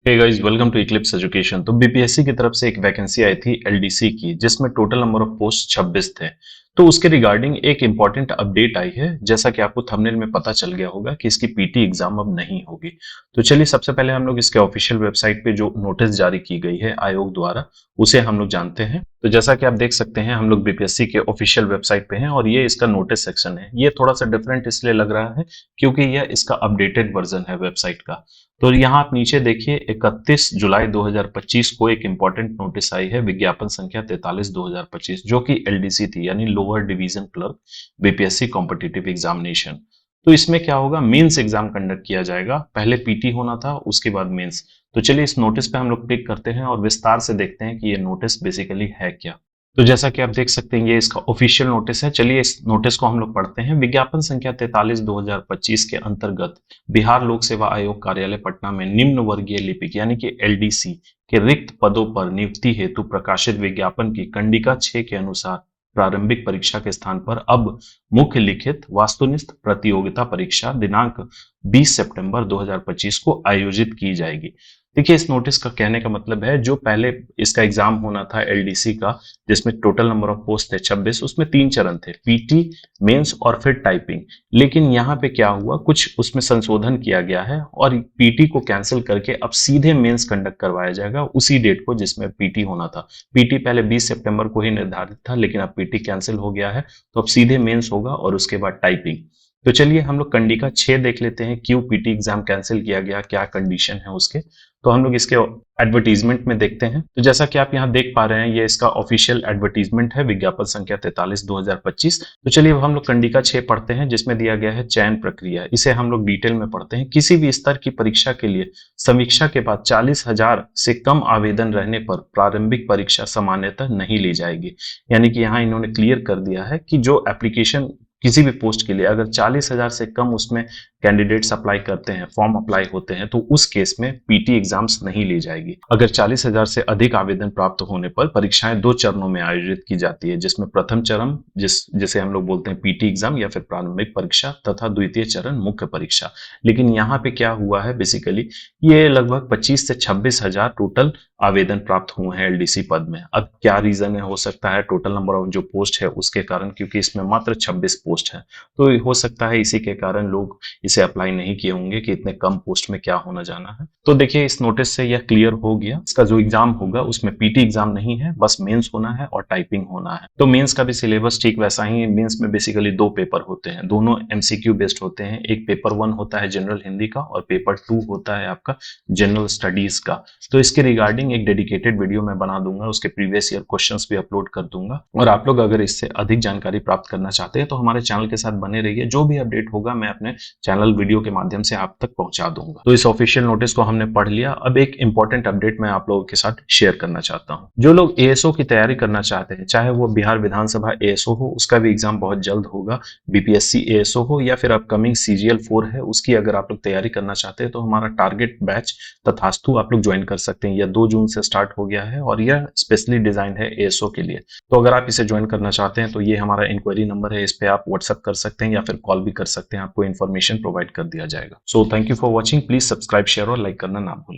Hey guys, welcome to Eclipse Education. तो BPSC की तरफ से एक वैकेंसी आई थी एलडीसी की, जिसमें टोटल नंबर ऑफ पोस्ट 26 थे। तो उसके रिगार्डिंग एक इंपॉर्टेंट अपडेट आई है। जैसा कि आपको थंबनेल में पता चल गया होगा कि इसकी पीटी एग्जाम अब नहीं होगी। तो चलिए सबसे पहले हम लोग इसके ऑफिशियल वेबसाइट पे जो नोटिस जारी की गई है आयोग द्वारा, उसे हम लोग जानते हैं। तो जैसा कि आप देख सकते हैं, हम लोग बीपीएससी के ऑफिशियल वेबसाइट पे हैं और ये इसका नोटिस सेक्शन है। ये थोड़ा सा डिफरेंट इसलिए लग रहा है क्योंकि यह इसका अपडेटेड वर्जन है वेबसाइट का। तो यहाँ आप नीचे देखिए, 31 जुलाई 2025 को एक इंपॉर्टेंट नोटिस आई है, विज्ञापन संख्या 43/2025, जो कि एलडीसी थी, यानी lower division clerk BPSC competitive examination. तो इसमें क्या होगा, मेंस एग्जाम कंडक्ट किया जाएगा। पहले पीटी होना था, उसके बाद मेंस। तो चलिए इस नोटिस पे हम लोग क्लिक करते हैं और विस्तार से देखते हैं कि ये नोटिस बेसिकली है क्या। तो जैसा कि आप देख सकते हैं, ये इसका ऑफिशियल नोटिस है। चलिए इस नोटिस को हम लोग पढ़ते हैं। विज्ञापन संख्या 43/2025 के अंतर्गत बिहार लोक सेवा आयोग कार्यालय पटना में निम्न वर्गीय लिपिक यानी कि एलडीसी के रिक्त पदों पर नियुक्ति हेतु प्रकाशित विज्ञापन की कंडिका 6 के अनुसार प्रारंभिक परीक्षा के स्थान पर अब मुख्य लिखित वास्तुनिष्ठ प्रतियोगिता परीक्षा दिनांक 20 सितंबर 2025 को आयोजित की जाएगी। देखिए, इस नोटिस का कहने का मतलब है, जो पहले इसका एग्जाम होना था एलडीसी का, जिसमें टोटल नंबर ऑफ पोस्ट थे 26, उसमें 3 चरण थे, पीटी, मेंस और फिर टाइपिंग। लेकिन यहाँ पे क्या हुआ, कुछ उसमें संशोधन किया गया है और पीटी को कैंसिल करके अब सीधे मेंस कंडक्ट करवाया जाएगा उसी डेट को जिसमें पीटी होना था। पीटी पहले 20 सितंबर को ही निर्धारित था, लेकिन अब पीटी कैंसिल हो गया है, तो अब सीधे मेंस होगा और उसके बाद टाइपिंग। तो चलिए हम लोग कंडिका 6 देख लेते हैं, क्यों पीटी एग्जाम कैंसिल किया गया, क्या कंडीशन है उसके। तो हम लोग इसके एडवर्टीजमेंट में देखते हैं। तो जैसा कि आप यहाँ देख पा रहे हैं, ये इसका ऑफिशियल एडवर्टीजमेंट है, विज्ञापन संख्या 43/2025। तो चलिए अब हम लोग कंडिका 6 पढ़ते हैं, जिसमें दिया गया है चयन प्रक्रिया। इसे हम लोग डिटेल में पढ़ते हैं। किसी भी स्तर की परीक्षा के लिए समीक्षा के बाद 40,000 से कम आवेदन रहने पर प्रारंभिक परीक्षा सामान्यतः नहीं ली जाएगी। यानी कि यहाँ इन्होंने क्लियर कर दिया है कि जो एप्लीकेशन किसी भी पोस्ट के लिए अगर 40,000 से कम उसमें कैंडिडेट्स अप्लाई करते हैं, फॉर्म अप्लाई होते हैं, तो उस केस में पीटी एग्जाम्स नहीं ली जाएगी। अगर 40,000 से अधिक आवेदन प्राप्त होने पर परीक्षाएं 2 चरणों में आयोजित की जाती है, जिसमें प्रथम चरण जिसे हम लोग बोलते हैं पीटी एग्जाम या फिर प्रारंभिक परीक्षा, तथा द्वितीय चरण मुख्य परीक्षा। लेकिन यहाँ पे क्या हुआ है, बेसिकली ये लगभग 25 से 26,000 टोटल आवेदन प्राप्त हुए हैं एलडीसी पद में। अब क्या रीजन है, हो सकता है टोटल नंबर ऑफ जो पोस्ट है उसके कारण, क्योंकि इसमें मात्र 26 पोस्ट है, तो हो सकता है इसी के कारण लोग इसे अप्लाई नहीं किए होंगे कि इतने कम पोस्ट में क्या होना जाना है। तो देखिए, इस नोटिस से यह क्लियर हो गया, इसका जो एग्जाम होगा उसमें पीटी एग्जाम नहीं है, बस मेंस होना है और टाइपिंग होना है। तो मेंस का भी सिलेबस ठीक वैसा ही है। मेंस में बेसिकली 2 पेपर होते हैं, दोनों एमसीक्यू बेस्ड होते हैं। एक पेपर 1 होता है जनरल हिंदी का और पेपर 2 होता है आपका जनरल स्टडीज का। तो इसके रिगार्डिंग एक डेडिकेटेड वीडियो मैं बना दूंगा, उसके प्रीवियस ईयर क्वेश्चंस भी अपलोड कर दूंगा। और आप लोग अगर इससे अधिक जानकारी प्राप्त करना चाहते हैं तो हमारे चैनल के साथ बने रहिए। जो भी अपडेट होगा मैं अपने चैनल वीडियो के माध्यम से आप तक पहुंचा दूंगा। तो इस ऑफिशियल नोटिस को हमने पढ़ लिया। अब एक इंपॉर्टेंट अपडेट मैं आप लोगों के साथ शेयर करना चाहता हूं। जो लोग एएसओ की तैयारी करना चाहते हैं, चाहे वो बिहार विधानसभा एएसओ हो, उसका भी एग्जाम बहुत जल्द होगा, बीपीएससी एएसओ हो या फिर अपकमिंग सीजीएल 4 है, उसकी अगर आप लोग तैयारी करना चाहते हैं तो हमारा टारगेट बैच तथास्तु आप लोग ज्वाइन कर सकते हैं। यह 2 जून से स्टार्ट हो गया है और यह स्पेशली डिजाइन है एएसओ के लिए। तो अगर आप इसे ज्वाइन करना चाहते हैं तो ये हमारा इंक्वायरी नंबर है, इस पे आप व्हाट्सएप कर सकते हैं या फिर कॉल भी कर सकते हैं, आपको इन्फॉर्मेशन प्रोवाइड कर दिया जाएगा। So thank you for watching. Please subscribe, share और लाइक करना ना भूलें।